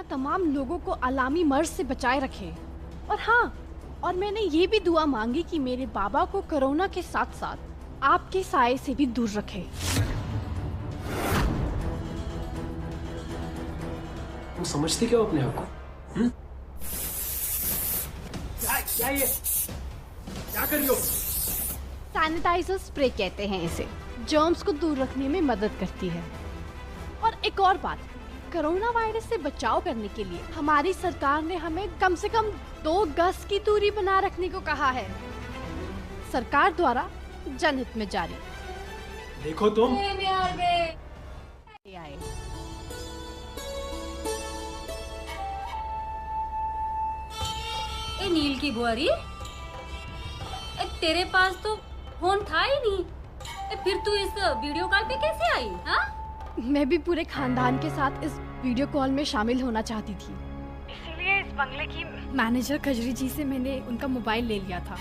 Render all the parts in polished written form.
तमाम लोगों को अलामी मर्ज से बचाए रखे। और हाँ, और मैंने ये भी दुआ मांगी कि मेरे बाबा को कोरोना के साथ साथ आपके साए से भी दूर रखे। तुम समझते क्या हो अपने आप को? क्या ये क्या कर रही हो? सैनिटाइजर स्प्रे कहते हैं इसे, जर्म्स को दूर रखने में मदद करती है। और एक और बात, कोरोना वायरस से बचाव करने के लिए हमारी सरकार ने हमें कम से कम 2 गज की दूरी बना रखने को कहा है। सरकार द्वारा जनहित में जारी। देखो तुम ए नील की बुआरी, तेरे पास तो फोन था ही नहीं, फिर तू इस वीडियो कॉल पे कैसे आई? हाँ, मैं भी पूरे खानदान के साथ इस वीडियो कॉल में शामिल होना चाहती थी, इसीलिए इस बंगले की मैनेजर खजरी जी से मैंने उनका मोबाइल ले लिया था।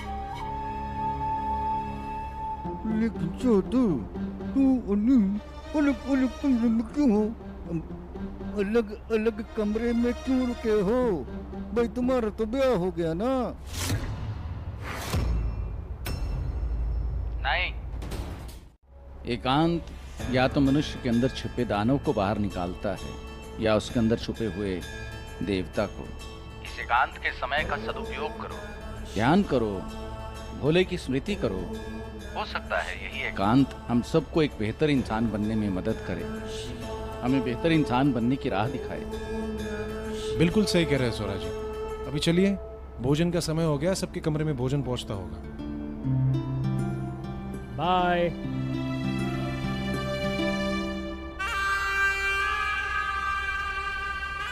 अलग अलग कमरे में क्यों रुके हो भाई? तुम्हारा तो ब्याह हो गया ना? नहीं, एकांत या तो मनुष्य के अंदर छिपे दानव को बाहर निकालता है या उसके अंदर छुपे हुए देवता को। इस एकांत के समय का सदुपयोग करो, ध्यान करो, भोले की स्मृति करो। हो सकता है यही एकांत हम सबको एक बेहतर इंसान बनने में मदद करे, हमें बेहतर इंसान बनने की राह दिखाए। बिल्कुल सही कह रहे हैं स्वरा जी। अभी चलिए, भोजन का समय हो गया, सबके कमरे में भोजन पहुंचता होगा। बाय।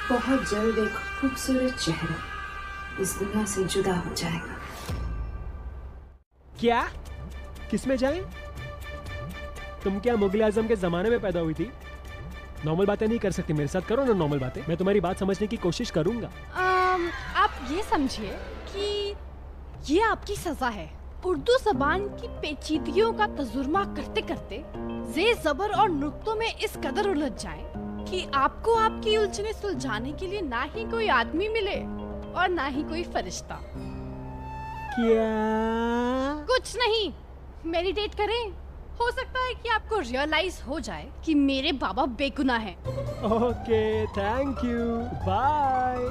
बहुत जल्द एक खूबसूरत चेहरा इस दुनिया से जुदा हो जाएगा। क्या? किसमें जाए? तुम क्या मुगल आजम के जमाने में पैदा हुई थी? नॉर्मल बातें नहीं कर सकती मेरे साथ, करो ना नॉर्मल बातें, मैं तुम्हारी बात समझने की कोशिश करूंगा। आप ये समझिए कि ये आपकी सजा है। उर्दू जबान की पेचीदगियों का तजुर्मा करते करते जे जबर और नुक्तों में इस कदर उलझ जाए कि आपको आपकी उलझने सुलझाने के लिए ना ही कोई आदमी मिले और ना ही कोई फरिश्ता। क्या? कुछ नहीं, मेडिटेट करें, हो सकता है कि आपको रियलाइज हो जाए कि मेरे बाबा बेगुनाह हैं। Okay, thank you, bye.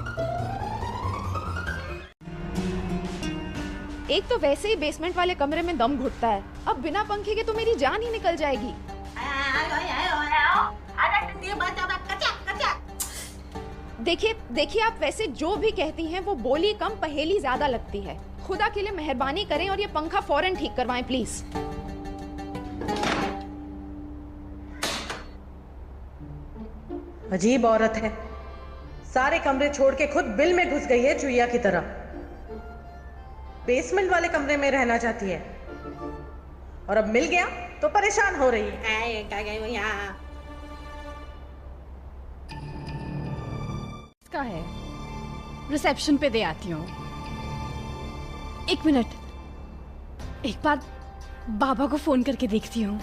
एक तो वैसे ही बेसमेंट वाले कमरे में दम घुटता है, अब बिना पंखे के तो मेरी जान ही निकल जाएगी। देखिए देखिए, आप वैसे जो भी कहती हैं वो बोली कम पहेली ज्यादा लगती है। खुदा के लिए मेहरबानी करें और ये पंखा फौरन ठीक करवाएं प्लीज। अजीब औरत है, सारे कमरे छोड़ के खुद बिल में घुस गई है चुईया की तरह। बेसमेंट वाले कमरे में रहना चाहती है और अब मिल गया तो परेशान हो रही है। इसका है, रिसेप्शन पे दे आती हूँ। 1 मिनट, एक बार बाबा को फोन करके देखती हूँ।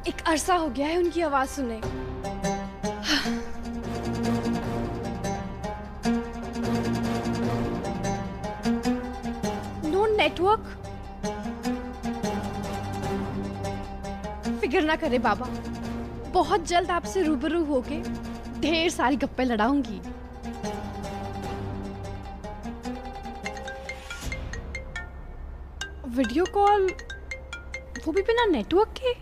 एक अरसा हो गया है उनकी आवाज सुने। No network. फिक्र ना करे बाबा, बहुत जल्द आपसे रूबरू होके ढेर सारी गप्पे लड़ाऊंगी। वीडियो कॉल, वो भी बिना नेटवर्क के।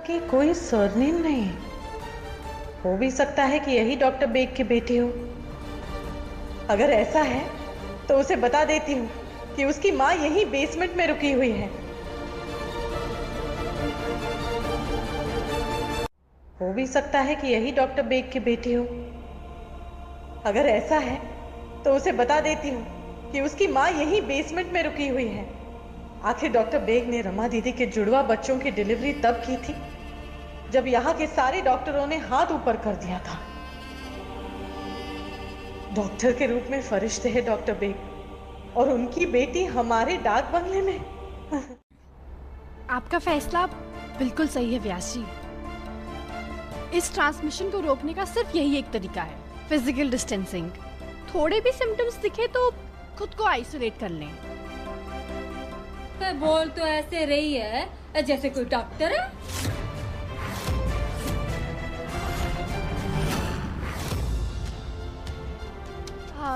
कि कोई सरनेम नहीं, हो भी सकता है कि यही डॉक्टर बेग की बेटी हो। अगर ऐसा है तो उसे बता देती हूँ कि उसकी माँ यही बेसमेंट में रुकी हुई है। हो भी सकता है कि यही डॉक्टर बेग की बेटी हो। अगर ऐसा है तो उसे बता देती हूँ कि उसकी माँ यही बेसमेंट में रुकी हुई है। आखिर डॉक्टर बेग ने रमा दीदी के जुड़वा बच्चों की डिलीवरी तब की थी जब यहाँ के सारे डॉक्टरों ने हाथ ऊपर कर दिया था। डॉक्टर के रूप में फरिश्ते हैं डॉक्टर बेग, और उनकी बेटी हमारे डाक बंगले में। आपका फैसला बिल्कुल सही है व्यास जी। इस ट्रांसमिशन को रोकने का सिर्फ यही एक तरीका है, फिजिकल डिस्टेंसिंग। थोड़े भी सिम्टम्स दिखे तो खुद को आइसोलेट कर लें। तो बोल तो ऐसे रही है जैसे कोई डॉक्टर है।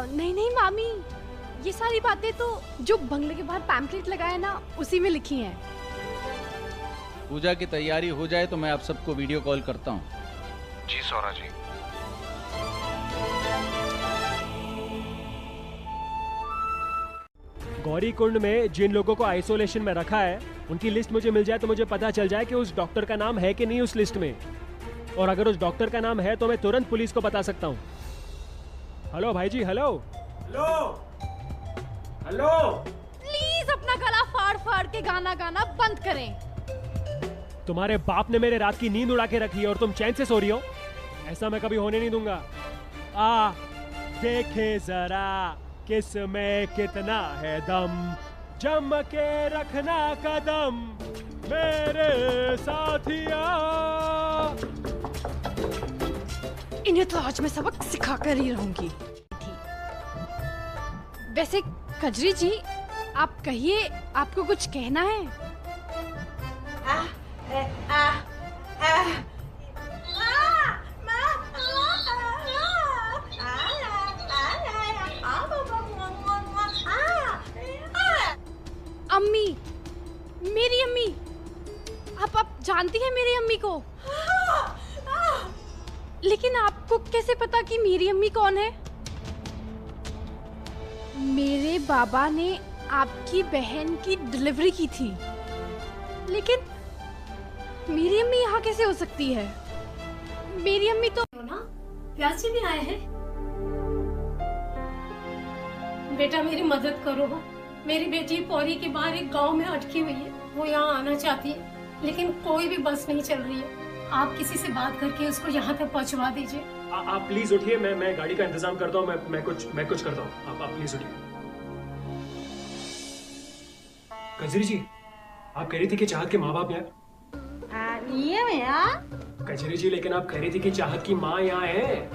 नहीं नहीं मामी, ये सारी बातें तो जो बंगले के बाहर पैम्पलेट लगाया ना उसी में लिखी हैं। पूजा की तैयारी हो जाए तो मैं आप सबको वीडियो कॉल करता हूँ। जी सौरा जी। गौरी कुंड में जिन लोगों को आइसोलेशन में रखा है उनकी लिस्ट मुझे मिल जाए तो मुझे पता चल जाए कि उस डॉक्टर का नाम है कि नहीं उस लिस्ट में, और अगर उस डॉक्टर का नाम है तो मैं तुरंत पुलिस को बता सकता हूँ। हेलो भाई जी, हेलो हेलो हेलो। प्लीज अपना गला फाड़ फाड़ के गाना गाना बंद करें। तुम्हारे बाप ने मेरे रात की नींद उड़ा के रखी है और तुम चैन से सो रही हो? ऐसा मैं कभी होने नहीं दूंगा। देखे जरा किस में कितना है दम, जम के रखना कदम मेरे साथिया। इन्हें तो आज मैं सबक सिखा कर ही रहूंगी। वैसे कजरी जी, आप कहिए, आपको कुछ कहना है? अम्मी, मेरी अम्मी, आप जानती हैं मेरी अम्मी को? लेकिन आपको कैसे पता कि मेरी अम्मी कौन है? मेरे बाबा ने आपकी बहन की डिलीवरी की थी, लेकिन मेरी अम्मी यहाँ कैसे हो सकती है? मेरी अम्मी तो ना प्याज जी भी आए हैं। बेटा मेरी मदद करो, मेरी बेटी पौड़ी के बाहर एक गांव में अटकी हुई है। वो यहाँ आना चाहती है लेकिन कोई भी बस नहीं चल रही है। आप किसी से बात करके उसको यहाँ तक पहुँचवा दीजिए। आप प्लीज उठिए, मैं गाड़ी का इंतजाम करता हूँ। मैं कुछ करता हूँ। आप प्लीज उठिए। कजरी जी, आप कह रही थी कि चाहत के माँ बाप यहाँ? कजरी जी, लेकिन आप कह रही थी कि चाहत की माँ यहाँ है।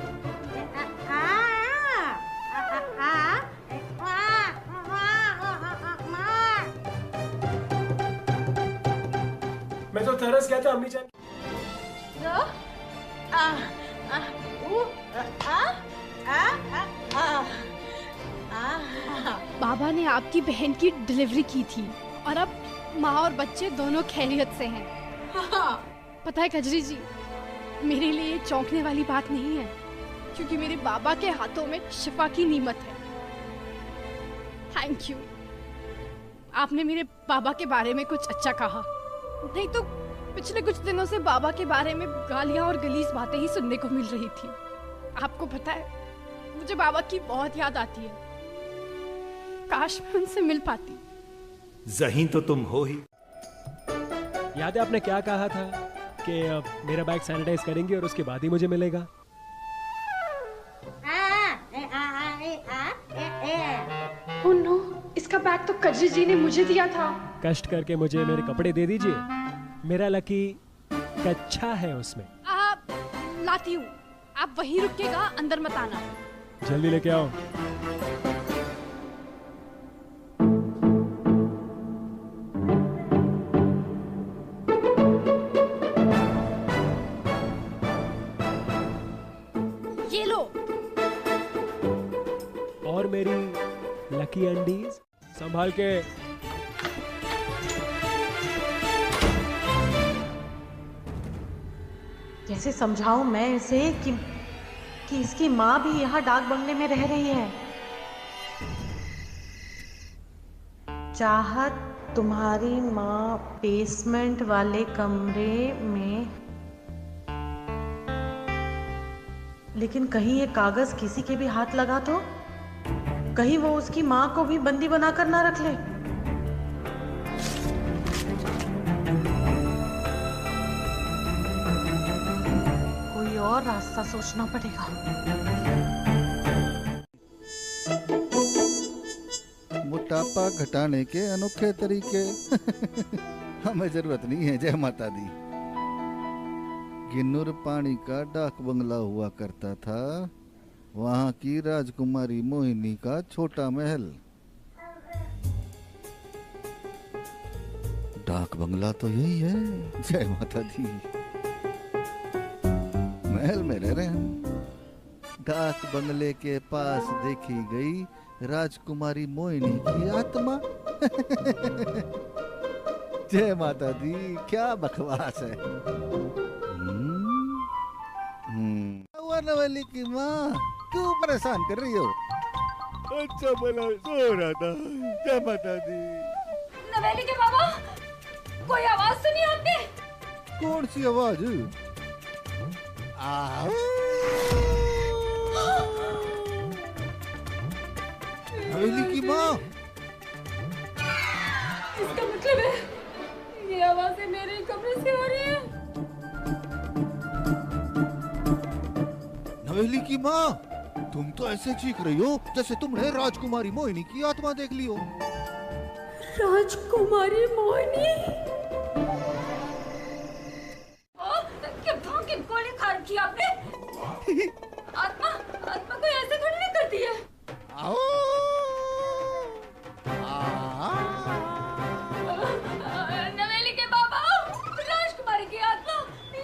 मैं तो तरस गया था अम्मी जान। बाबा ने आपकी बहन की डिलीवरी की थी और अब माँ और बच्चे दोनों खैरियत से हैं। पता है कजरी जी, मेरे लिए ये चौंकने वाली बात नहीं है, क्योंकि मेरे बाबा के हाथों में शिफा की नीमत है। थैंक यू, आपने मेरे बाबा के बारे में कुछ अच्छा कहा। नहीं तो पिछले कुछ दिनों से बाबा के बारे में गालियां और गलीज बातें ही सुनने को मिल रही थी। आपको पता है, मुझे बाबा की बहुत याद आती है। काश मैं उनसे मिल पाती। ज़हीं तो तुम हो ही। याद है आपने क्या कहा था कि मेरा बैग सैनिटाइज करेंगे और उसके बाद ही मुझे मिलेगा? ओह नो, इसका बैग तो कजरी जी ने मुझे दिया था। कष्ट करके मुझे मेरे कपड़े दे दीजिए, मेरा लकी कच्चा है उसमें। लाती हूँ, आप वहीं रुकिएगा, अंदर मत आना। जल्दी लेके आओ। ये लो। और मेरी लकी अंडीज संभाल के। कैसे समझाऊं मैं इसे कि इसकी माँ भी यहाँ डाक बंगले में रह रही है। चाहत, तुम्हारी माँ बेसमेंट वाले कमरे में, लेकिन कहीं ये कागज किसी के भी हाथ लगा तो? कहीं वो उसकी माँ को भी बंदी बनाकर ना रख ले। कोई और रास्ता सोचना पड़ेगा। मोटापा घटाने के अनोखे तरीके। हमें जरूरत नहीं है। जय माता दी। गिन्नुर पानी का डाक बंगला हुआ करता था, वहाँ की राजकुमारी मोहिनी का छोटा महल। डाक बंगला तो यही है। जय माता दी। महल में रह रहे हैं। डाक बंगले के पास देखी गई राजकुमारी मोहिनी की आत्मा। जय माता दी, क्या बकवास है। नवली की माँ, क्यों परेशान कर रही हो? अच्छा भला सो रहा था। जय माता दी। नवेली के बाबा, कोई आवाज सुनी आपने? कौन सी आवाज? नवेली की माँ, इसका मतलब है ये आवाजें मेरे कमरे से आ रही है। नवेली की माँ, तुम तो ऐसे चीख रही हो जैसे तुमने राजकुमारी मोहिनी की आत्मा देख ली हो। राजकुमारी मोहिनी? क्या भौंकी गोली खा रखी आपने? आत्मा को ऐसे थोड़ी नहीं करती है। नवेली के बाबा, राजकुमारी की आत्मा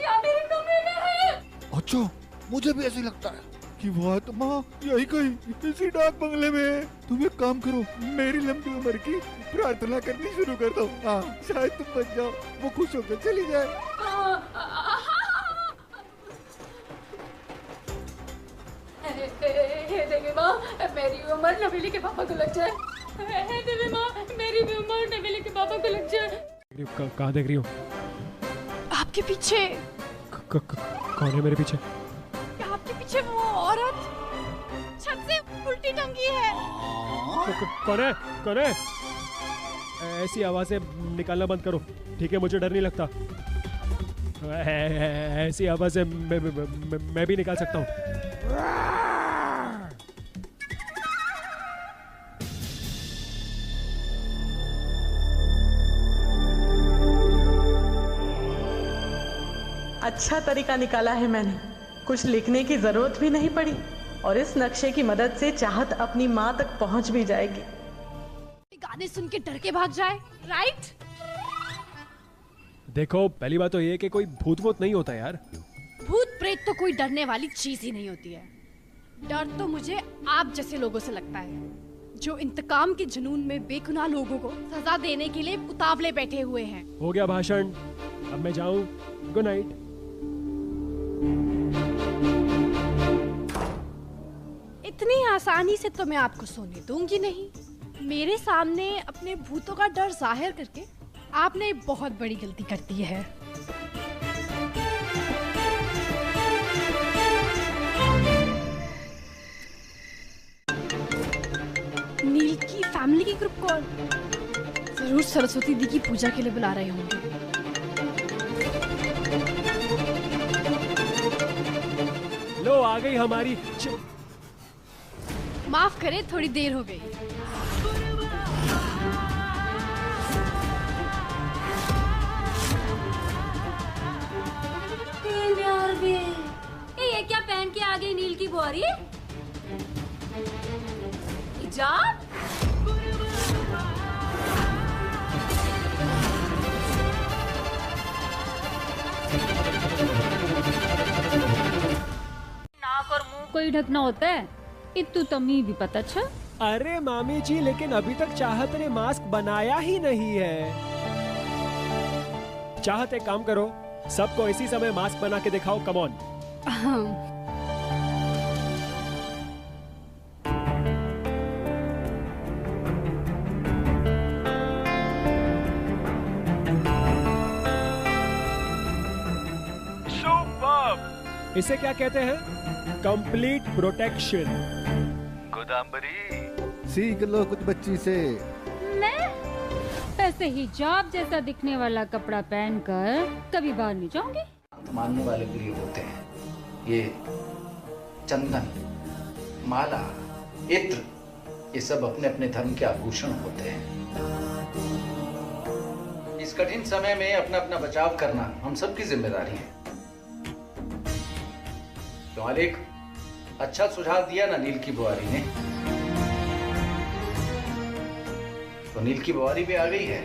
यहाँ मेरे कमरे में है। अच्छा, मुझे भी ऐसे लगता है कि वो आत्मा यही कहीं इसी डाक बंगले में है। तुम एक काम करो, मेरी लंबी उम्र की प्रार्थना करनी शुरू कर दो। हाँ, शायद तुम बच जाओ, वो खुश होकर चली जाए। हे देवी माँ, मेरी उम्र नवेली के पापा को लग जाए। हे देवी माँ, मेरी भी उम्र नवेली के पापा को लग जाए। कहाँ देख रही हो? आपके पीछे। कौन है मेरे पीछे? आपके पीछे वो औरत छत से उल्टी टंगी है। कौन है? कौन है? ऐसी आवाजें निकालना बंद करो, ठीक है? मुझे डर नहीं लगता। ऐसी आवाजें मैं भी निकाल सकता हूँ। अच्छा तरीका निकाला है मैंने। कुछ लिखने की जरूरत भी नहीं पड़ी और इस नक्शे की मदद से चाहत अपनी माँ तक पहुँच भी जाएगी। गाने सुन के डर के भाग जाए, राइट? देखो, पहली बात तो ये कि कोई भूत वूत नहीं होता यार। भूत प्रेत तो कोई डरने वाली चीज ही नहीं होती है। डर तो मुझे आप जैसे लोगों से लगता है, जो इंतकाम के जुनून में बेगुनाह लोगों को सजा देने के लिए उतावले बैठे हुए हैं। हो गया भाषण, अब मैं जाऊं। Good night. इतनी आसानी से तो मैं आपको सोने दूंगी नहीं। मेरे सामने अपने भूतों का डर जाहिर करके आपने बहुत बड़ी गलती कर दी है। नील की फैमिली की ग्रुप कॉल जरूर सरस्वती दी की पूजा के लिए बुला रहे होंगे। लो, आ गई हमारी। माफ करें, थोड़ी देर हो गई। ये क्या पहन के आ गई नील की बुआरी? हिजाब? नाक और मुंह को ही ढकना होता है, इतू तमी भी पता छ। अरे मामी जी, लेकिन अभी तक चाहत ने मास्क बनाया ही नहीं है। चाहत, एक काम करो, सबको इसी समय मास्क बना के दिखाओ। Come on. इसे क्या कहते हैं? Complete protection. गुदाम्बरी, सीख लो कुछ बच्ची से। मैं ऐसे हिजाब जैसा दिखने वाला कपड़ा पहनकर कभी बाहर नहीं जाऊंगी। मानने वाले गरीब होते हैं। ये चंदन, माला, इत्र, ये सब अपने अपने धर्म के आभूषण होते हैं। इस कठिन समय में अपना अपना बचाव करना हम सबकी जिम्मेदारी है। तो मालिक, अच्छा सुझाव दिया ना नील की बुआरी ने। तो नील की बुआरी भी आ गई है,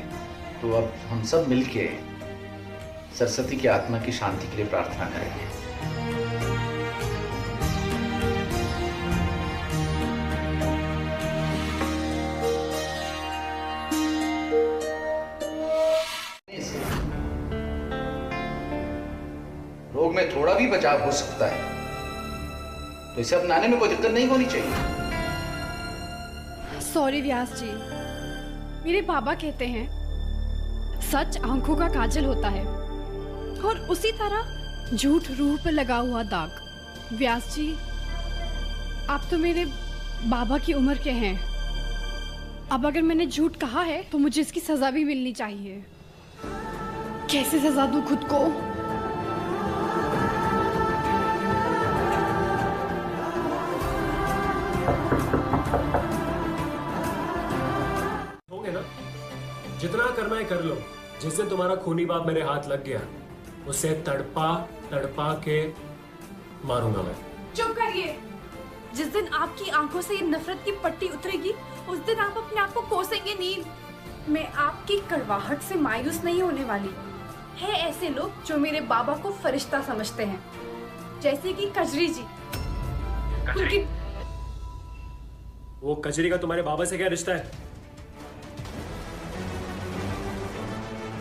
तो अब हम सब मिलके सरस्वती की आत्मा की शांति के लिए प्रार्थना करेंगे। रोग में थोड़ा भी बचाव हो सकता है, तो इसे अपनाने में कोई दिक्कत नहीं होनी चाहिए। सॉरी व्यास जी, मेरे बाबा कहते हैं सच आंखों का काजल होता है और उसी तरह झूठ रूह पर लगा हुआ दाग। व्यास जी, आप तो मेरे बाबा की उम्र के हैं। अब अगर मैंने झूठ कहा है तो मुझे इसकी सजा भी मिलनी चाहिए। कैसे सजा दूं खुद को? होंगे ना, जितना करना है कर लो। जिस दिन तुम्हारा खूनी बाप मेरे हाथ लग गया, उसे तड़पा तड़पा के मारूंगा मैं। चुप करिए। जिस दिन आपकी आंखों से ये नफरत की पट्टी उतरेगी, उस दिन आप अपने आप को कोसेंगे नील। मैं आपकी कड़वाहट से मायूस नहीं होने वाली। है ऐसे लोग जो मेरे बाबा को फरिश्ता समझते हैं, जैसे कि कजरी जी। कजरी? वो कजरी का तुम्हारे बाबा से क्या रिश्ता है?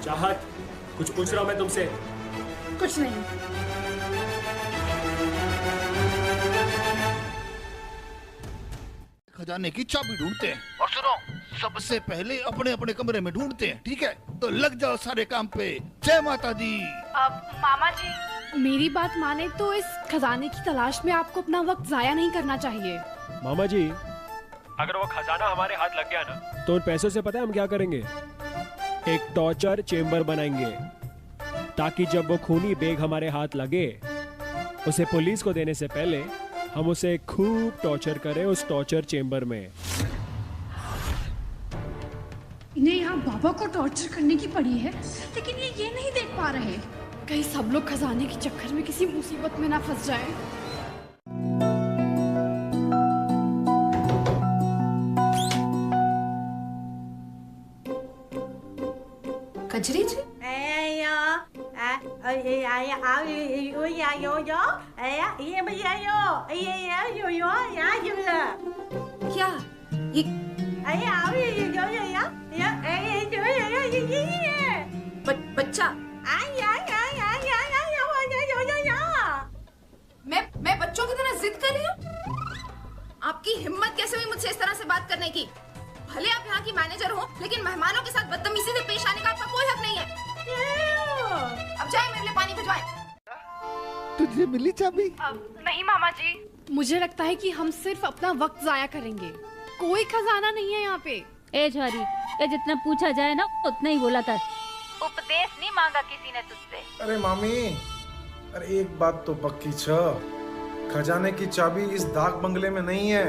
चाहत, कुछ पूछ रहा हूं मैं तुमसे। कुछ नहीं। खजाने की चाबी ढूंढते हैं, और सुनो, सबसे पहले अपने अपने कमरे में ढूंढते हैं, ठीक है? तो लग जाओ सारे काम पे। जय माता दी। अब मामा जी, मेरी बात माने तो इस खजाने की तलाश में आपको अपना वक्त जाया नहीं करना चाहिए। मामा जी, अगर वो खजाना हमारे हाथ लग गया ना, तो उन पैसों से पता है हम क्या करेंगे? एक टॉर्चर चेम्बर बनाएंगे, ताकि जब वो खूनी बेग हमारे हाथ लगे, उसे पुलिस को देने से पहले हम उसे खूब टॉर्चर करें उस टॉर्चर चेम्बर में। इन्हें यहाँ बाबा को टॉर्चर करने की पड़ी है, लेकिन ये नहीं देख पा रहे कहीं सब लोग खजाने के चक्कर में किसी मुसीबत में ना फंस जाएं। कजरी जी? क्या ये बच्चा? मैं बच्चों की तरह जिद कर रही हूँ? आपकी हिम्मत कैसे हुई मुझसे इस तरह से बात करने की? भले आप यहाँ की मैनेजर हो, लेकिन मेहमानों के साथ बदतमीजी से पेश आने का आपका कोई हक नहीं है। अब जाए, मेरे लिए पानी भिजवाएं। तुझे मिली चाबी? नहीं मामा जी, मुझे लगता है कि हम सिर्फ अपना वक्त जाया करेंगे। कोई खजाना नहीं है यहाँ पे। ए झारी, ये जितना पूछा जाए ना उतना ही बोला कर। उपदेश नहीं मांगा किसी ने तुझसे। अरे मामी, अरे एक बात तो पक्की छ, खजाने की चाबी इस डाक बंगले में नहीं है।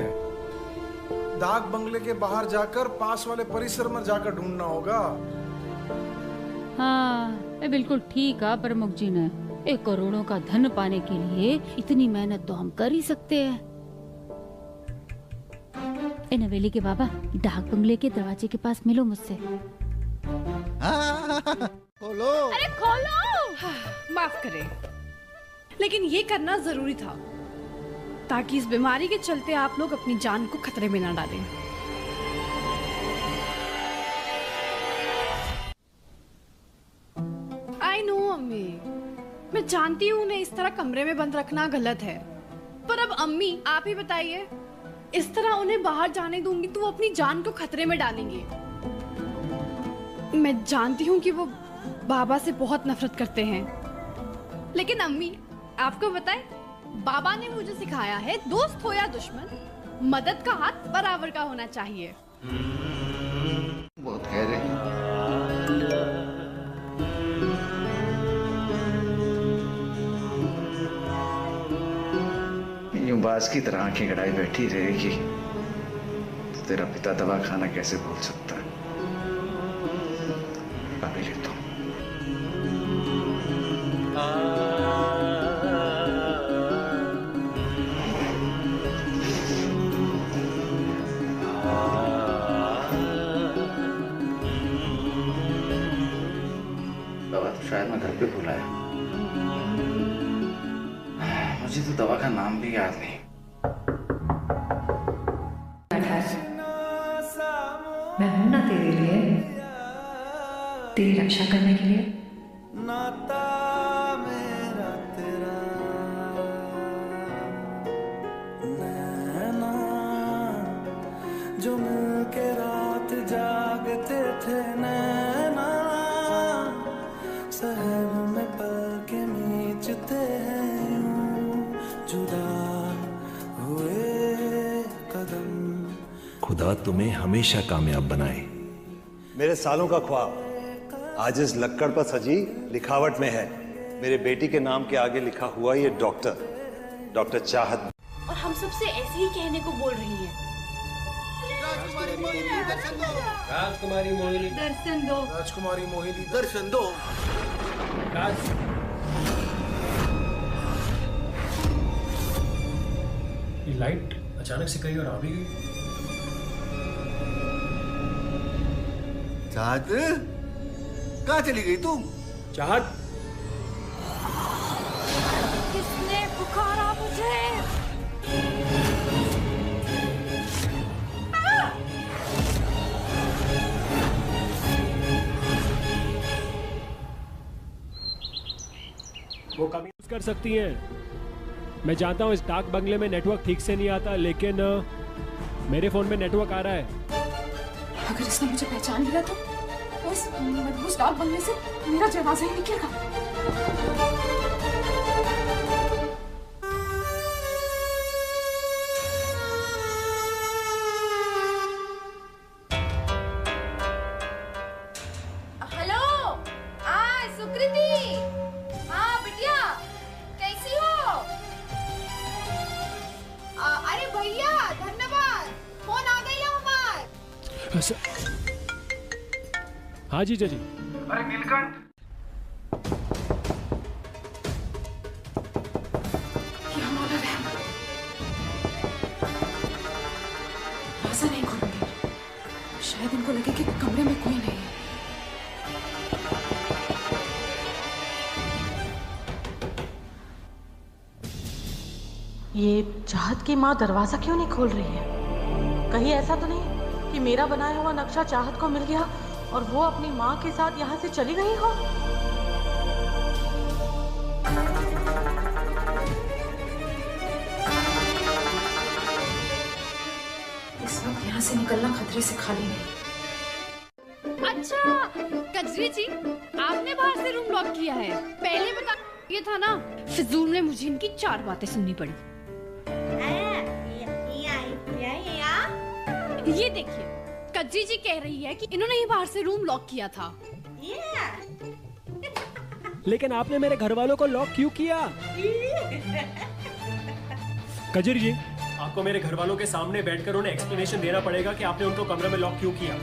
डाक बंगले के बाहर जाकर पास वाले परिसर में जाकर ढूंढना होगा। हाँ, ये बिल्कुल ठीक है प्रमुख जी ने। 1 करोड़ों का धन पाने के लिए इतनी मेहनत तो हम कर ही सकते हैं। इन हवेली के बाबा, डाक बंगले के दरवाजे के पास मिलो मुझसे। खोलो। अरे खोलो। माफ करें, लेकिन ये करना जरूरी था, ताकि इस बीमारी के चलते आप लोग अपनी जान को खतरे में ना डालें। आई नो अम्मी, मैं जानती हूँ उन्हें इस तरह कमरे में बंद रखना गलत है, पर अब अम्मी आप ही बताइए, इस तरह उन्हें बाहर जाने दूंगी तो वो अपनी जान को खतरे में डालेंगे। मैं जानती हूँ कि वो बाबा से बहुत नफरत करते हैं, लेकिन अम्मी आपको बताए, बाबा ने मुझे सिखाया है, दोस्त हो या दुश्मन, मदद का हाथ बराबर का होना चाहिए। बहुत कह रहे यूं बाज की तरह आंखें गड़ाई बैठी रहेगी तो तेरा पिता दवा खाना कैसे भूल सकता है? अभी लेता हूं। दवा तो शायद मैं घर पे भुलाया। मुझे तो दवा का नाम भी याद नहीं। मैं हूं ना तेरे लिए, तेरी रक्षा करने के लिए। नाता मेरा तेरा, नैना जो मिलके रात जागते थे, नैना सहर में पल के नीचते हैं, यूं जुदा हुए कदम। खुदा तुम्हें हमेशा कामयाब बनाए। मेरे सालों का ख्वाब आज इस लक्कड़ पर सजी लिखावट में है। मेरे बेटी के नाम के आगे लिखा हुआ ये डॉक्टर चाहत। और हम सबसे ऐसे ही कहने को बोल रही है। राजकुमारी मोहिनी दर्शन दो। राजकुमारी मोहिनी दर्शन दो। राजकुमारी मोहिनी दर्शन दो। ये लाइट अचानक से कहीं और आ भी गई। चाहत, कहाँ चली गई तू? चाहत, किसने पुकारा मुझे? वो कमी कर सकती हैं। मैं जानता हूँ इस डाक बंगले में नेटवर्क ठीक से नहीं आता, लेकिन मेरे फोन में नेटवर्क आ रहा है। अगर इसने मुझे पहचान लिया तो उस मदबूस डाक बंगले से मेरा जनाजा ही निकलेगा। हाँ जी जी। अरे नीलकंठ, ऐसा नहीं खोलूंगी, शायद इनको लगे कि कमरे में कोई नहीं है। ये चाहत की माँ दरवाजा क्यों नहीं खोल रही है? कहीं ऐसा तो नहीं कि मेरा बनाया हुआ नक्शा चाहत को मिल गया और वो अपनी माँ के साथ यहाँ से चली गई हो? इस वक्त यहाँ से निकलना खतरे से खाली नहीं। अच्छा कजरी जी, आपने बाहर से रूम लॉक किया है, पहले बता ये था ना। फिजूल में मुझे इनकी 4 बातें सुननी पड़ी। ये देखिए, कजरी जी कह रही है कि इन्होंने ही बाहर से रूम लॉक किया था। लेकिन आपने मेरे घर वालों को लॉक क्यों किया? कजरी जी, आपको मेरे घर वालों के सामने बैठकर उन्हें एक्सप्लेनेशन देना पड़ेगा कि आपने उनको कमरे में लॉक क्यों किया।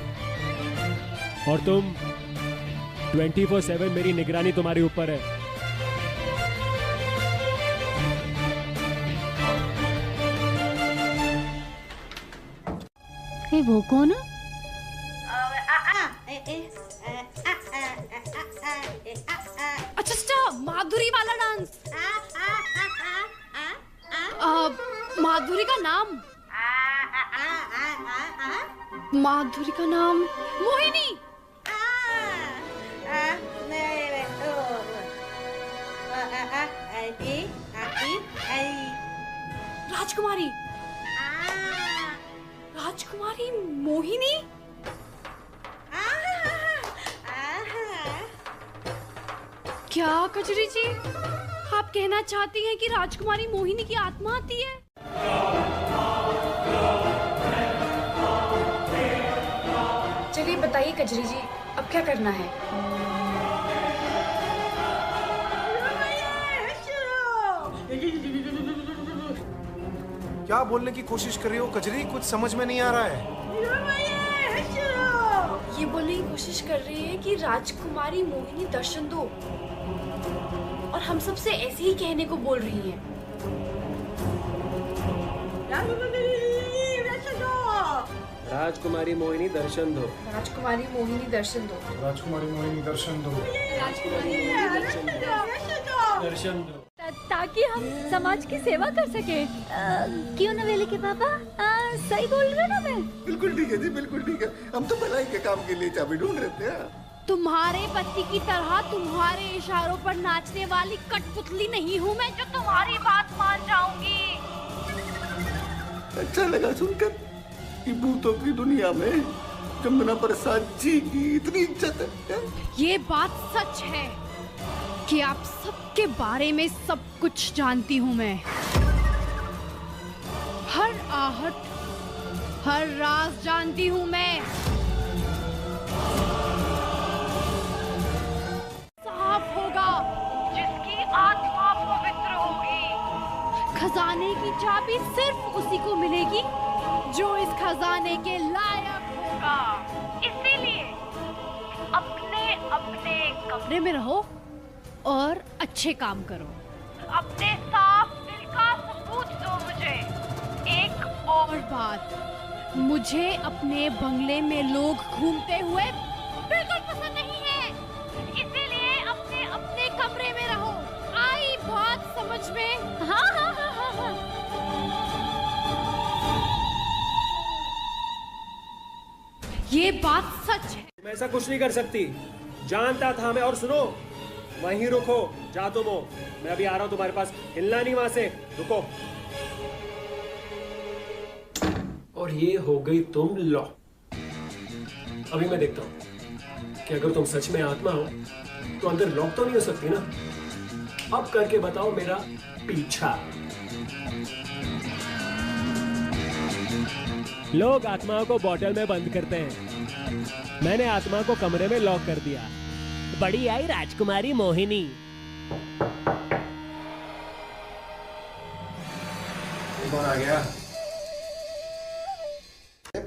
और तुम 24/7 मेरी निगरानी तुम्हारे ऊपर है। वो कौन? अच्छा, माधुरी वाला डांस। माधुरी का नाम? माधुरी का नाम मोहिनी। राजकुमारी। राजकुमारी मोहिनी। क्या कजरी जी, आप कहना चाहती हैं कि राजकुमारी मोहिनी की आत्मा आती है? चलिए बताइए कजरी जी, अब क्या करना है? क्या बोलने की कोशिश कर रही हो कजरी? कुछ समझ में नहीं आ रहा है। ये बोलने की कोशिश कर रही है कि राजकुमारी मोहिनी दर्शन दो, और हम सबसे ऐसे ही कहने को बोल रही है। राजकुमारी मोहिनी दर्शन दो। राजकुमारी मोहिनी दर्शन दो। राजकुमारी मोहिनी दर्शन दो। राजकुमारी मोहिनी दर्शन दो। ताकि हम समाज की सेवा कर सके। क्यों ना वेले के पापा? सही बोल रहे ना मैं? बिल्कुल ठीक है जी, बिल्कुल ठीक है। हम तो भलाई के काम के लिए चाबी ढूंढ रहे थे। तुम्हारे पति की तरह तुम्हारे इशारों पर नाचने वाली कठपुतली नहीं हूँ मैं जो तुम्हारी बात मान जाऊंगी। अच्छा लगा सुनकर कि भूतों की दुनिया में जमुना प्रसाद जी की इतनी इज्जत है। ये बात सच है कि आप सबके बारे में सब कुछ जानती हूँ मैं। हर आहट, हर राज जानती हूँ मैं। साफ होगा जिसकी आत्मा पवित्र होगी। खजाने की चाबी सिर्फ उसी को मिलेगी जो इस खजाने के लायक होगा। इसीलिए अपने अपने कमरे में रहो और अच्छे काम करो। अपने साफ दिल का सबूत दो मुझे। एक और बात, मुझे अपने बंगले में लोग घूमते हुए बिल्कुल पसंद नहीं है। इसीलिए अपने अपने कमरे में रहो। आई बात समझ में? हाँ हाँ हाँ हाँ हाँ। ये बात सच है। मैं ऐसा कुछ नहीं कर सकती, जानता था मैं। और सुनो, वहीं रुको, जा तुम हो, मैं अभी आ रहा हूँ तुम्हारे पास। हिलना नहीं वहां से, रुको। और ये हो गई तुम लॉक। अभी मैं देखता हूँ कि अगर तुम सच में आत्मा हो तो अंदर लॉक तो नहीं हो सकती ना। अब करके बताओ मेरा पीछा। लोग आत्माओं को बॉटल में बंद करते हैं, मैंने आत्मा को कमरे में लॉक कर दिया। बड़ी आई राजकुमारी मोहिनी। कौन आ गया?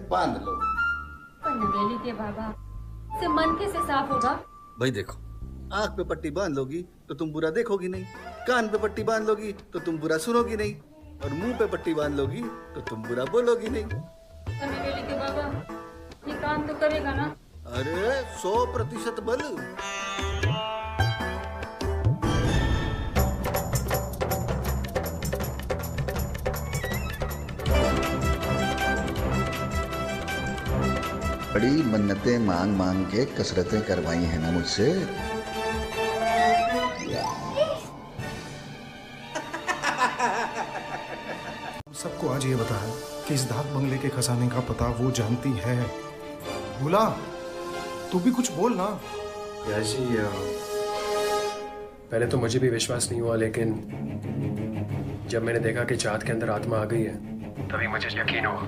बांध लो। पनवेली के बाबा से मन कैसे साफ होगा? भाई देखो, आंख पे पट्टी बांध लोगी तो तुम बुरा देखोगी नहीं, कान पे पट्टी बांध लोगी तो तुम बुरा सुनोगी नहीं, और मुंह पे पट्टी बांध लोगी तो तुम बुरा बोलोगी नहीं। पनवेली के बाबा ये काम तो करेगा ना? अरे 100% बल। बड़ी मन्नतें मांग मांग के कसरतें करवाई हैं ना मुझसे। सबको आज ये बता है कि इस डाक बंगले के खजाने का पता वो जानती है। भूला, तू भी कुछ बोल ना। जी, पहले तो मुझे भी विश्वास नहीं हुआ, लेकिन जब मैंने देखा कि चाँद के अंदर आत्मा आ गई है तभी मुझे यकीन हुआ।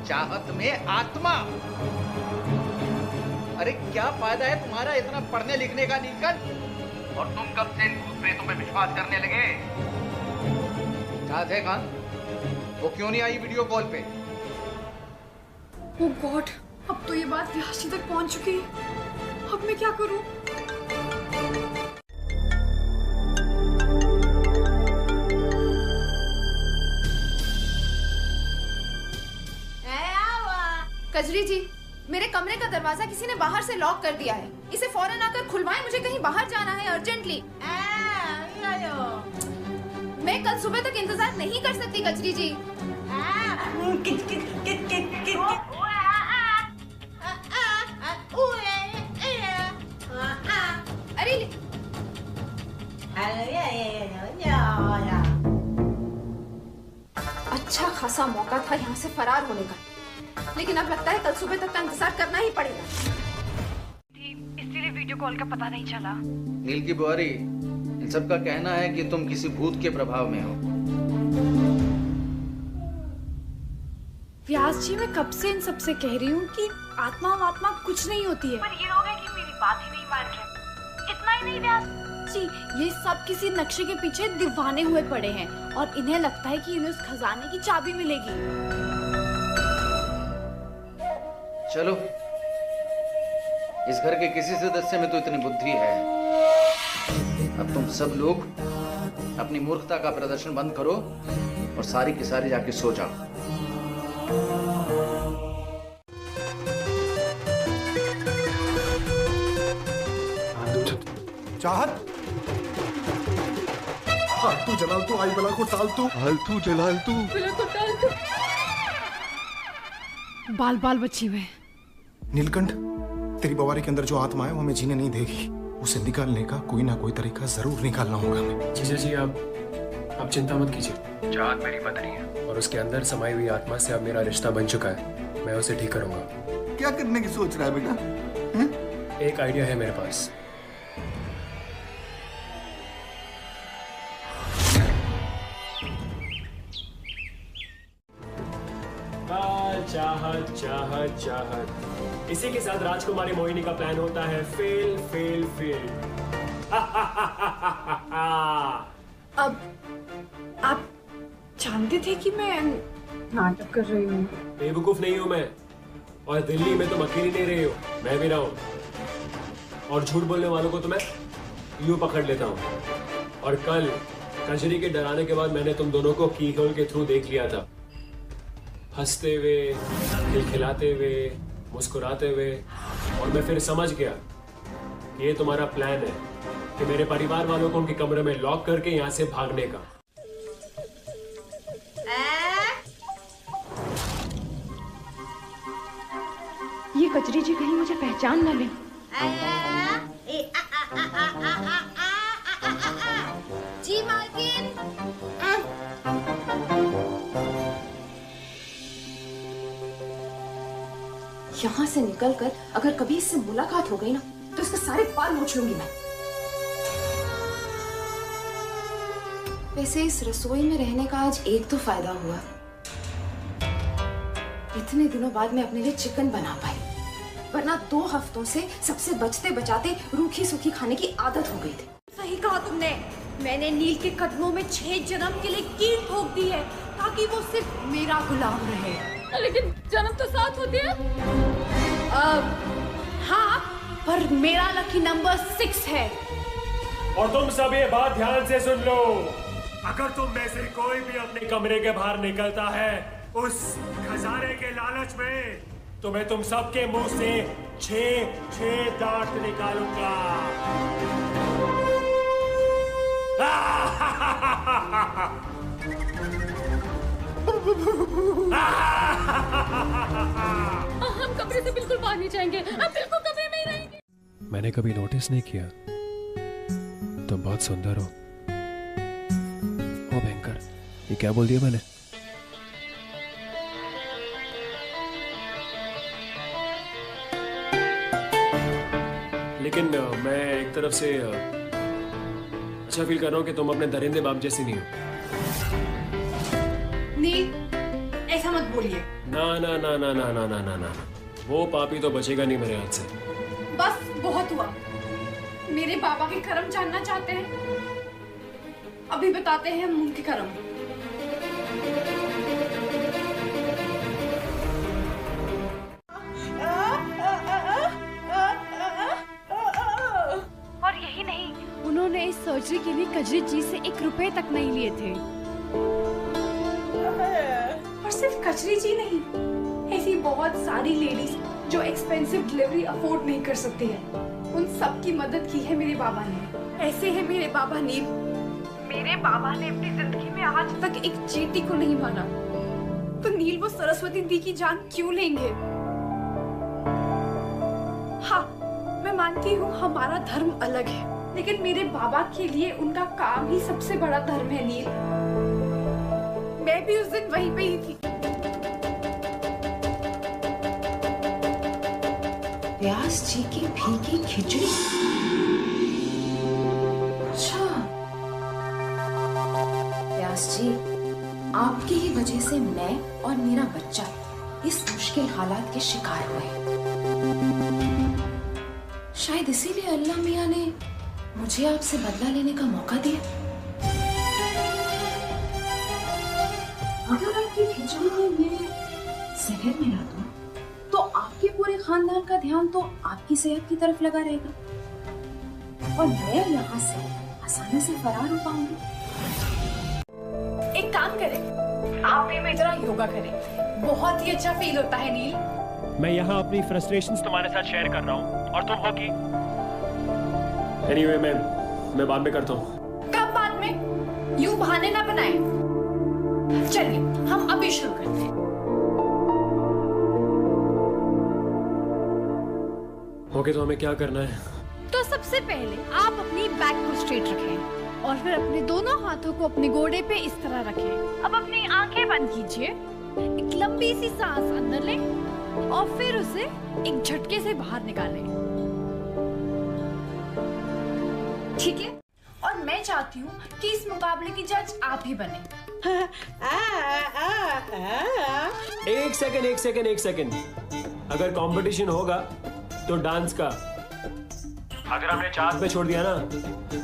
चाहत में आत्मा? अरे क्या फायदा है तुम्हारा इतना पढ़ने लिखने का नीलकंठ? और तुम कब से इन भूत प्रेतों पे विश्वास करने लगे? चाहत है कहाँ? वो क्यों नहीं आई वीडियो कॉल पे? ओह गॉड, अब तो ये बात व्यासी तक पहुंच चुकी है। अब मैं क्या करूं? कजरी जी, मेरे कमरे का दरवाजा किसी ने बाहर से लॉक कर दिया है। इसे फौरन आकर खुलवाएं, मुझे कहीं बाहर जाना है अर्जेंटली। मैं कल सुबह तक इंतजार नहीं कर सकती कजरी जी। अरे अच्छा खासा मौका था यहाँ से फरार होने का, लेकिन अब लगता है कल सुबह तक का इंतजार करना ही पड़ेगा। इसीलिए वीडियो कॉल का पता नहीं चला। नील की बुआरी, इन सब का कहना है कि तुम किसी भूत के प्रभाव में हो। व्यास जी, मैं कब से इन सब से कह रही हूँ कि आत्मा कुछ नहीं होती है। पर ये लोग हैं कि मेरी बात ही नहीं मान रहे। इतना ही नहीं व्यास जी, ये सब किसी नक्शे के पीछे दीवाने हुए पड़े हैं और इन्हें लगता है कि इन्हें उस खजाने की चाबी मिलेगी। चलो, इस घर के किसी सदस्य में तो इतनी बुद्धि है। अब तुम सब लोग अपनी मूर्खता का प्रदर्शन बंद करो और सारी की सारी जाके सो जाओ। चाहत तू जलाल तू आई बला को टाल तू फालतू जलाल तू बाल बाल बची हुए। नीलकंठ, तेरी बवारी के अंदर जो आत्मा है वो हमें जीने नहीं देगी। उसे निकालने का कोई ना कोई तरीका जरूर निकालना होगा हमें। जीजा जी आप चिंता मत कीजिए। चाहत मेरी पत्नी है और उसके अंदर समाई हुई आत्मा से अब मेरा रिश्ता बन चुका है। मैं उसे ठीक करूंगा। क्या करने की सोच रहा है बेटा? एक आइडिया है मेरे पास। चाहत चाहत चाहत, इसी के साथ राजकुमारी मोहिनी का प्लान होता है फेल फेल फेल। अब आप जानते थे कि मैं नाटक कर रही हूँ? बेवकूफ नहीं हूँ मैं, और दिल्ली में तुम अकेली नहीं रही हो, मैं भी रहा हूँ। और झूठ बोलने वालों को तो मैं यूं पकड़ लेता हूँ। और कल कजरी के डराने के बाद मैंने तुम दोनों को की होल के थ्रू देख लिया था, हंसते हुए, खिलखिलाते हुए, मुस्कुराते हुए। और मैं फिर समझ गया कि ये तुम्हारा प्लान है कि मेरे परिवार वालों को उनके कमरे में लॉक करके यहाँ से भागने का। ये कचरी जी कहीं मुझे पहचान न ले। जी मालकिन। यहाँ से निकलकर अगर कभी इससे मुलाकात हो गई ना तो इसके सारे बाल नोच लूंगी मैं। वैसे इस रसोई में रहने का आज एक तो फायदा हुआ, इतने दिनों बाद मैं अपने लिए चिकन बना पाई, वरना 2 हफ्तों से सबसे बचते बचाते रूखी सूखी खाने की आदत हो गई थी। सही कहा तुमने, मैंने नील के कदमों में 6 जन्म के लिए कील ठोक दी है ताकि वो सिर्फ मेरा गुलाम रहे। लेकिन जन्म तो 7 होते हैं। हाँ, पर मेरा लकी नंबर 6 है। और तुम सब ये बात ध्यान से सुन लो, अगर तुम में से कोई भी अपने कमरे के बाहर निकलता है उस खजाने के लालच में, तो मैं तुम सबके मुंह से 6 दांत निकालूंगा। हम कमरे से बिल्कुल बाहर नहीं जाएंगे, हम बिल्कुल कमरे में ही रहेंगे। मैंने कभी नोटिस नहीं किया, तुम बहुत सुंदर हो। ओ भयंकर, ये क्या बोल दिया मैंने? लेकिन मैं एक तरफ से अच्छा फील कर रहा हूँ कि तुम अपने दरिंदे बाप जैसी नहीं हो। नील, ऐसा मत बोलिए। ना ना ना ना ना ना ना ना ना, वो पापी तो बचेगा नहीं मेरे हाथ से। बस बहुत हुआ। मेरे बाबा के कर्म जानना चाहते हैं? अभी बताते हैं हम उनके कर्म। और यही नहीं, उन्होंने इस सर्जरी के लिए कजरी जी से 1 रुपए तक नहीं लिए थे। और सिर्फ कचरी जी नहीं, ऐसी बहुत सारी लेडीज जो एक्सपेंसिव डिलीवरी अफोर्ड नहीं कर सकती हैं, उन सब की मदद की है मेरे बाबा ने। ऐसे है मेरे बाबा नील। मेरे बाबा ने अपनी जिंदगी में आज तक एक चींटी को नहीं मारा, तो नील वो सरस्वती दी की जान क्यों लेंगे? हाँ, मैं मानती हूँ हमारा धर्म अलग है, लेकिन मेरे बाबा के लिए उनका काम ही सबसे बड़ा धर्म है नील। मैं भी उस दिन वहीं पे ही थी। व्यास जी की फीकी खिचड़ी। अच्छा, व्यास जी, आपकी ही वजह से मैं और मेरा बच्चा इस मुश्किल हालात के शिकार हुए। शायद इसीलिए अल्लाह मियां ने मुझे आपसे बदला लेने का मौका दिया। अगर आपकी खिचड़ी में मैं जहर मिला दूं, तो आपके पूरे खानदान का ध्यान तो आपकी सेहत की तरफ लगा रहेगा और मैं यहाँ से आसानी से फरार हो पाऊंगी। एक काम करें, आप भी में जरा योगा करें, बहुत ही अच्छा फील होता है नील। मैं यहाँ अपनी फ्रस्ट्रेशंस तुम्हारे साथ शेयर कर रहा हूँ और तुम हो कि एनीवे मैं बाद में करता हूँ। कब बाद में? यूं बहाने ना बनाएं। चलिए हम अभी शुरू करते हैं। ओके, तो हमें क्या करना है? तो सबसे पहले आप अपनी बैक को स्ट्रेट रखें और फिर अपने दोनों हाथों को अपने गोडे पे इस तरह रखें। अब अपनी आंखें बंद कीजिए, एक लंबी सी सांस अंदर लें और फिर उसे एक झटके से बाहर निकालें। ठीक है, और मैं चाहती हूँ कि इस मुकाबले की जज आप ही बने। एक सेकंड। अगर कंपटीशन होगा तो डांस का। अगर हमने चाँद पे छोड़ दिया ना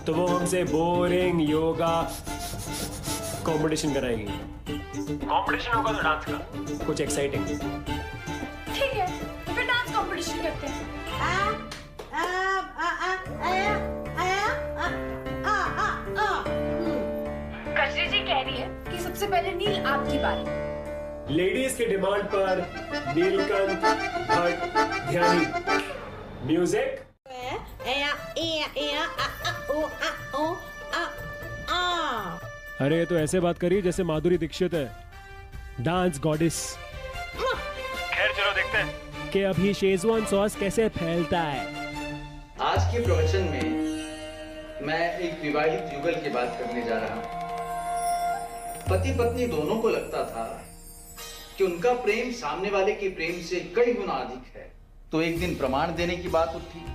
तो वो हमसे बोरिंग योगा कंपटीशन कराएगी। कंपटीशन होगा तो डांस का, कुछ एक्साइटिंग। ठीक है, तो फिर डांस कंपटीशन करते हैं। कजरी जी कह रही है कि सबसे पहले नील आपकी बारी। लेडीज की डिमांड पर नीलकंठ भट्ट ध्यानी, म्यूजिक। अरे तो ऐसे बात करी जैसे माधुरी दीक्षित है, डांस गॉडेस। खैर चलो देखते हैं कि अभी शेजवान सॉस कैसे फैलता है। आज के प्रवचन में मैं एक विवाहित युगल की बात करने जा रहा हूं। पति पत्नी दोनों को लगता था कि उनका प्रेम सामने वाले के प्रेम से कई गुना अधिक है। तो एक दिन प्रमाण देने की बात उठी।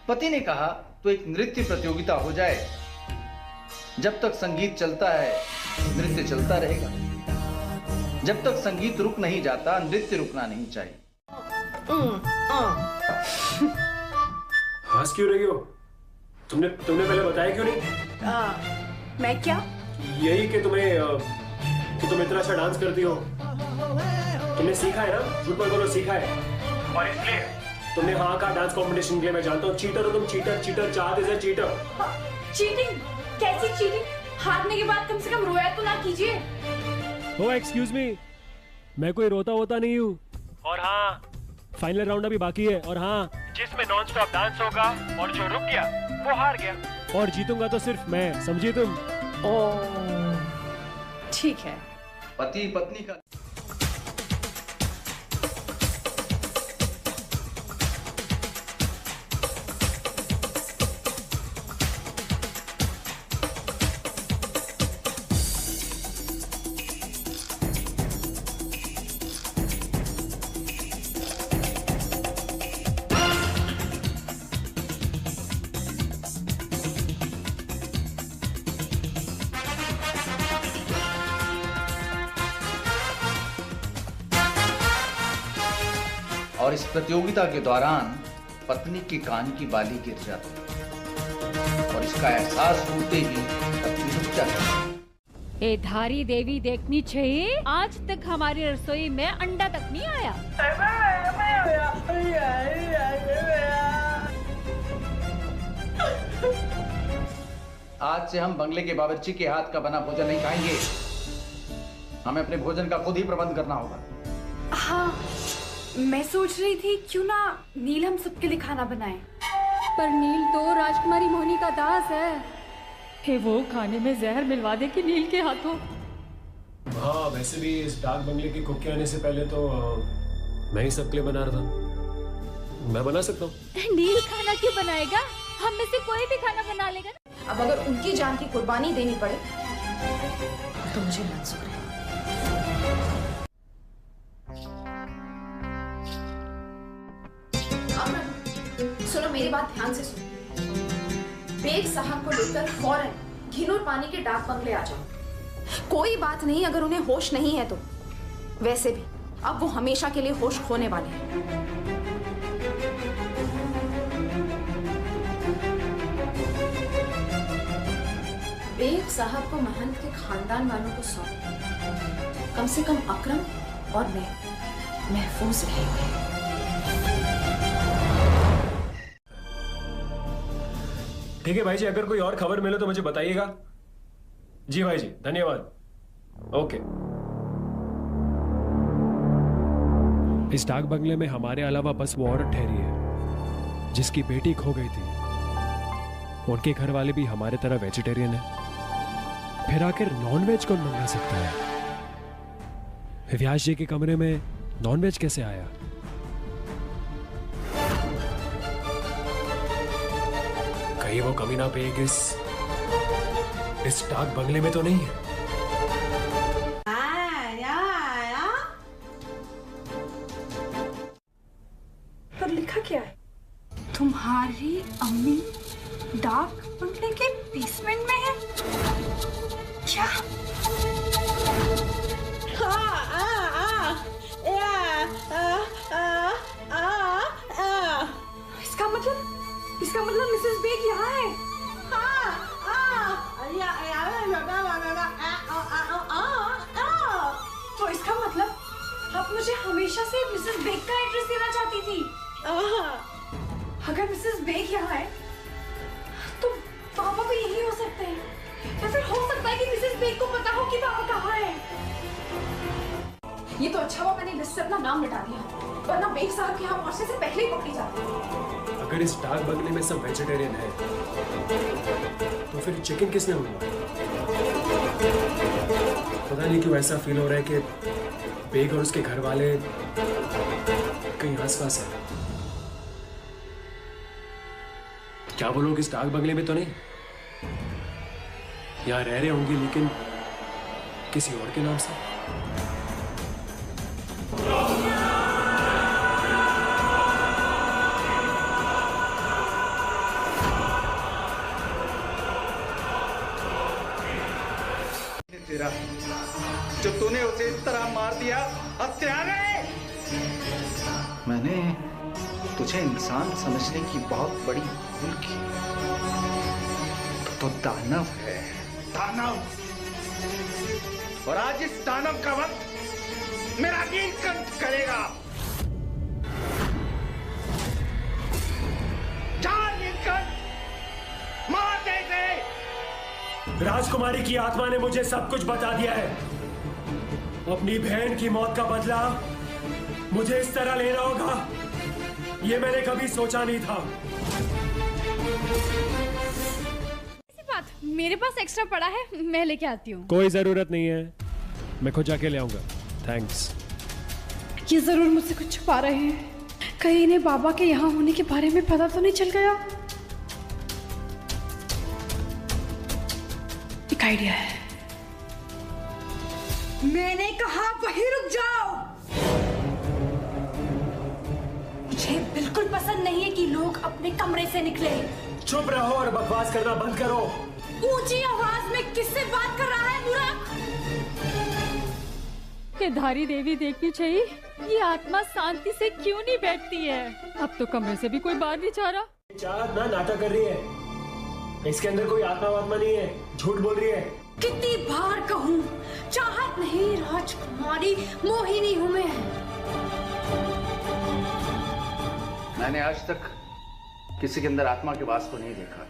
पति ने कहा तो एक नृत्य प्रतियोगिता हो जाए। जब तक संगीत चलता है नृत्य चलता रहेगा। जब तक संगीत रुक नहीं जाता नृत्य रुकना नहीं चाहिए। हंस क्यों रही हो? तुमने पहले बताया क्यों नहीं? मैं क्या? यही कि तुम इतना अच्छा डांस करती हो। तुमने सीखा है ना? झूठ मत बोलो, सीखा है। और इसलिए तुमने हाँ कहा डांस कंपटीशन के लिए। मैं जानता हूँ चीटर हो तुम, चीटर। चाहत इज अ चीटर। चीटिंग? कैसी चीटिंग? हारने के बाद कम से कम रोया तो ना कीजिए। ओ एक्सक्यूज मी, मैं कोई रोता होता नहीं हूँ। और हाँ, फाइनल राउंड अभी बाकी है। और हाँ, जिसमें नॉन स्टॉप डांस होगा और जो रुक गया वो हार गया। और जीतूंगा तो सिर्फ मैं, समझिए तुम। ठीक है। पति पत्नी का और इस प्रतियोगिता के दौरान पत्नी के कान की बाली गिर जाती और इसका एहसास होते ही पत्नी रुक जाती। ए धारी देवी देखनी चाहिए, आज तक हमारी रसोई में अंडा तक नहीं आया। आज से हम बंगले के बावर्ची के हाथ का बना भोजन नहीं खाएंगे। हमें अपने भोजन का खुद ही प्रबंध करना होगा। हाँ, मैं सोच रही थी क्यों ना नील हम सबके लिए खाना बनाए। पर नील तो राजकुमारी मोहिनी का दास है। हे वो खाने में जहर मिलवा दे कि नील के हाथों। हाँ, वैसे भी इस डाक बंगले की कुक के आने से पहले तो मैं ही सबके लिए बना रहा था। मैं बना सकता हूँ। नील खाना क्यों बनाएगा? हम में से कोई भी खाना बना लेगा। अब अगर उनकी जान की कुर्बानी देनी पड़े तो मुझे मंजूर है। सुनो, मेरी बात ध्यान से सुनो। बेग साहब को लेकर फौरन घिनूर पानी के डाक बंगले आ जाओ। कोई बात नहीं अगर उन्हें होश नहीं है तो। वैसे भी अब वो हमेशा के लिए होश खोने वाले हैं। बेग साहब को महंत के खानदान वालों को सौंप, कम से कम अकरम और मैं महफूज रहेंगे। ठीक है भाई जी, अगर कोई और खबर मिले तो मुझे बताइएगा। जी भाई जी, धन्यवाद। ओके। इस डाक बंगले में हमारे अलावा बस वो औरत ठहरी है जिसकी बेटी खो गई थी। उनके घर वाले भी हमारे तरह वेजिटेरियन है। फिर आखिर नॉनवेज कौन मंगा सकता है? व्यास जी के कमरे में नॉनवेज कैसे आया? कहीं वो कमीना बेग इस डाक बंगले में तो नहीं है? पर लिखा क्या है? तुम्हारी अम्मी डाक बंगले के बेसमेंट में है? क्या? इसका मतलब मिसेस बेग यहाँ है। तो इसका मतलब आप मुझे हमेशा से मिसेस बेग का एड्रेस देना चाहती थी। अगर मिसेस बेग यहाँ है तो पापा भी यही हो सकते हैं, या फिर हो सकता है कि मिसेस बेग को पता हो कि पापा कहाँ है। ये तो अच्छा हुआ मैंने लिस्ट से अपना नाम मिटा दिया, वरना बेग साहब के यहाँ पहुंचने से पहले ही पकड़ी जाती। अगर इस डाक बंगले में सब वेजिटेरियन है तो फिर चिकन किसने मंगाया? पता नहीं क्यों ऐसा फील हो रहा है कि बेग और उसके घर वाले कहीं आसपास है। क्या वो लोग इस डाक बंगले में तो नहीं? यहाँ रह रहे होंगे लेकिन किसी और के नाम से। तेरा जो तूने उसे इस तरह मार दिया, हत्यारे! मैंने तुझे इंसान समझने की बहुत बड़ी भूल की। तो दानव है, दानव। और आज इस दानव का वक्त मेरा नीलकंठ करेगा। जा नीलकंठ, मार दे इसे। राजकुमारी की आत्मा ने मुझे सब कुछ बता दिया है। अपनी बहन की मौत का बदला मुझे इस तरह लेना होगा, ये मैंने कभी सोचा नहीं था। ऐसी बात, मेरे पास एक्स्ट्रा पड़ा है, मैं लेके आती हूँ। कोई जरूरत नहीं है, मैं खुद जाके ले आऊंगा। थैंक्स। ये जरूर मुझसे कुछ छुपा रहे हैं। कहीं इन्हें बाबा के यहाँ होने के बारे में पता तो नहीं चल गया? एक आइडिया है। मैंने कहा वहीं रुक जाओ। मुझे बिल्कुल पसंद नहीं है कि लोग अपने कमरे से निकले। चुप रहो और बकवास करना बंद करो। ऊंची आवाज में किससे बात कर रहा है मूर्ख? ये धारी देवी देखनी चाहिए, ये आत्मा शांति से क्यों नहीं बैठती है? अब तो कमरे से भी कोई बाहर नहीं जा रहा। चाहत ना नाटक कर रही है, इसके अंदर कोई आत्मा वात्मा नहीं है, झूठ बोल रही है। कितनी बार कहूँ, चाहत नहीं राजकुमारी, मोहिनी हूँ मैं। मैंने आज तक किसी के अंदर आत्मा के वास को नहीं देखा,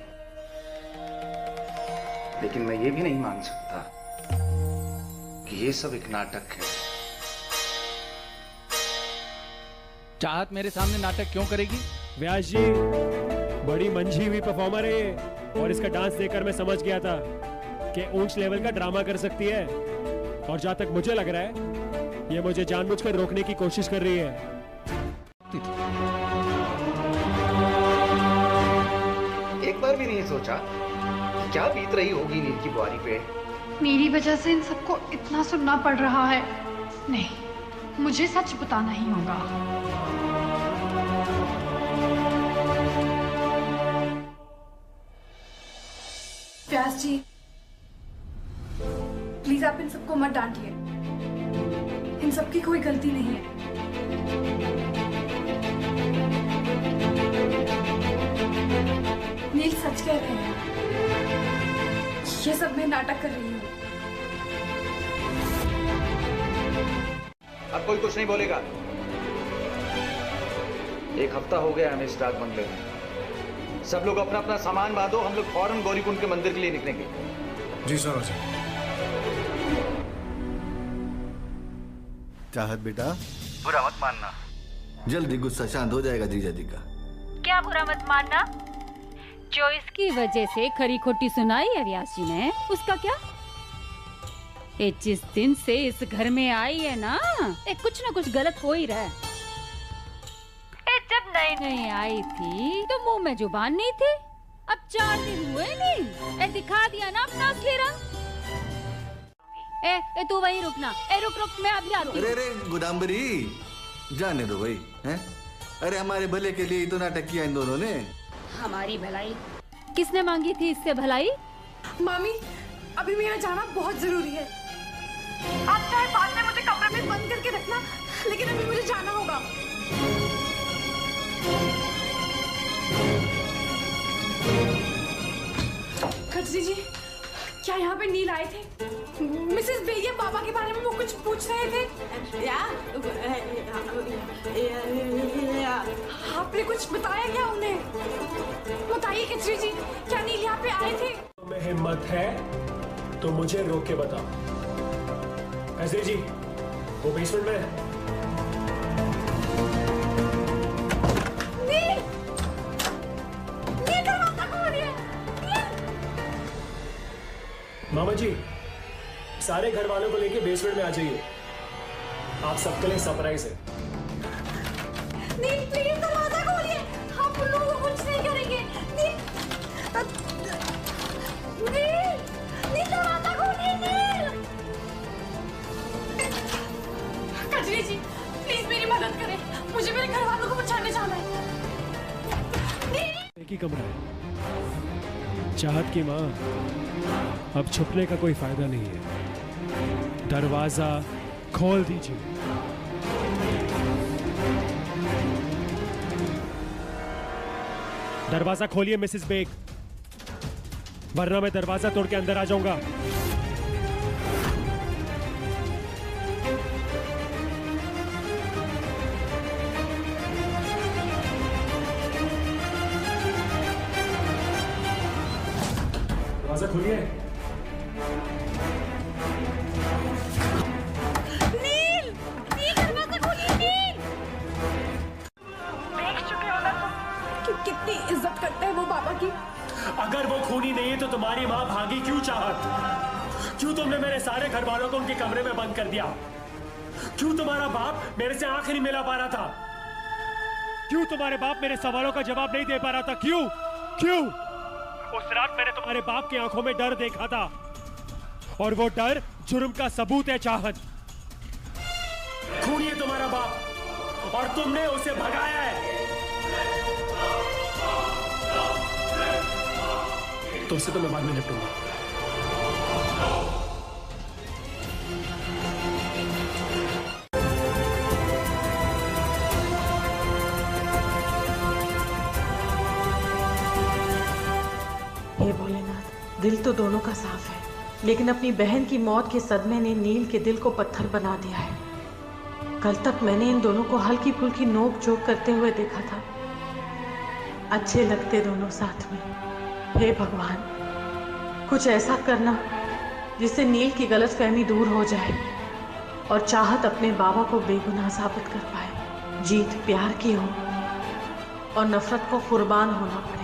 लेकिन मैं ये भी नहीं मान सकता कि ये सब एक नाटक है। चाहत मेरे सामने नाटक क्यों करेगी? व्यास जी बड़ी मंझी हुई परफॉर्मर है, और इसका डांस देखकर मैं समझ गया था कि ऊंच लेवल का ड्रामा कर सकती है। और जहां तक मुझे लग रहा है, ये मुझे जानबूझकर रोकने की कोशिश कर रही है। एक बार भी नहीं सोचा क्या बीत रही होगी नील की बुआरी पे? मेरी वजह से इन सबको इतना सुनना पड़ रहा है। नहीं, मुझे सच बताना ही होगा। व्यास जी, प्लीज आप इन सबको मत डांटिए। इन सबकी कोई गलती नहीं है। नील सच कह रहे हैं, ये सब मैं नाटक कर रही हूँ। अब कोई कुछ नहीं बोलेगा। एक हफ्ता हो गया हमें इस डाक बंगले में। सब लोग अपना अपना सामान बांधो, हम लोग फौरन गौरीकुंड के मंदिर के लिए निकलेंगे। जी सर। चाहत बेटा, बुरा मत मानना, जल्दी गुस्सा शांत हो जाएगा जीजा जी का। क्या बुरा मत मानना? जो इसकी वजह से खरी खोटी सुनाई है व्यास जी ने, उसका क्या? ये जिस दिन से इस घर में आई है ना, कुछ ना कुछ गलत हो ही रहा है। जब नई नई आई थी तो मुंह में जुबान नहीं थी, अब 4 दिन हुए नहीं, दिखा दिया ना अपना असली रंग। तू वहीं रुकना, रुक मैं अभी आती हूँ। अरे गुदाम्बरी, जाने दो भाई, हैं? अरे हमारे भले के लिए ही तो नाटक किया इन दोनों ने। हमारी भलाई? किसने मांगी थी इससे भलाई? मामी, अभी मेरा जाना बहुत जरूरी है। आप चाहे बाद में मुझे कमरे में बंद करके रखना, लेकिन अभी मुझे जाना होगा। खत्री जी, क्या यहाँ पे नील आए थे? मिसेस बेगम बाबा के बारे में वो कुछ पूछ रहे थे। आपने कुछ बताया क्या उन्हें? बताइए खत्री जी, क्या नील यहाँ पे आए थे? तुम्हें हिम्मत है तो मुझे रोक के बताओ। खत्री जी, वो बेसमेंट में है। मामा जी, सारे घर वालों को लेके बेसमेंट में आ जाइए, आप सबके लिए सरप्राइज है। नील, प्लीज दरवाजा खोलिए, हम उन लोगों को कुछ नहीं करेंगे। नील, दरवाजा खोलिए। नील, कजरी जी, प्लीज मेरी मदद करें, मुझे मेरे घर वालों को बचाने जाना है। एक ही कमरा है। चाहत की माँ, अब छुपने का कोई फायदा नहीं है, दरवाजा खोल दीजिए। दरवाजा खोलिए मिसेस बेग, वरना मैं दरवाजा तोड़ के अंदर आ जाऊंगा। दरवाजा खोलिए। नील, दरवाजा खोलिए। नील, देख चुके हो ना तुम कि कितनी इज्जत करते हैं वो बाबा की। अगर वो खूनी नहीं है तो तुम्हारी माँ भागी क्यों? चाहत, क्यों तुमने मेरे सारे घर वालों को उनके कमरे में बंद कर दिया? क्यों तुम्हारा बाप मेरे से आंख नहीं मिला पा रहा था? क्यों तुम्हारे बाप मेरे सवालों का जवाब नहीं दे पा रहा था? क्यों? क्यों? उस रात मैंने तुम्हारे बाप की आंखों में डर देखा था, और वो डर जुर्म का सबूत है। चाहत, खूनी है तुम्हारा बाप और तुमने उसे भगाया है। तुमसे तो मैं बाद में निपटूंगा। हे भोलेनाथ, दिल तो दोनों का साफ है, लेकिन अपनी बहन की मौत के सदमे ने नील के दिल को पत्थर बना दिया है। कल तक मैंने इन दोनों को हल्की फुल्की नोक झोंक करते हुए देखा था, अच्छे लगते दोनों साथ में। हे भगवान, कुछ ऐसा करना जिससे नील की गलतफहमी दूर हो जाए और चाहत अपने बाबा को बेगुनाह साबित कर पाए। जीत प्यार की हो और नफरत को कुर्बान होना पड़े।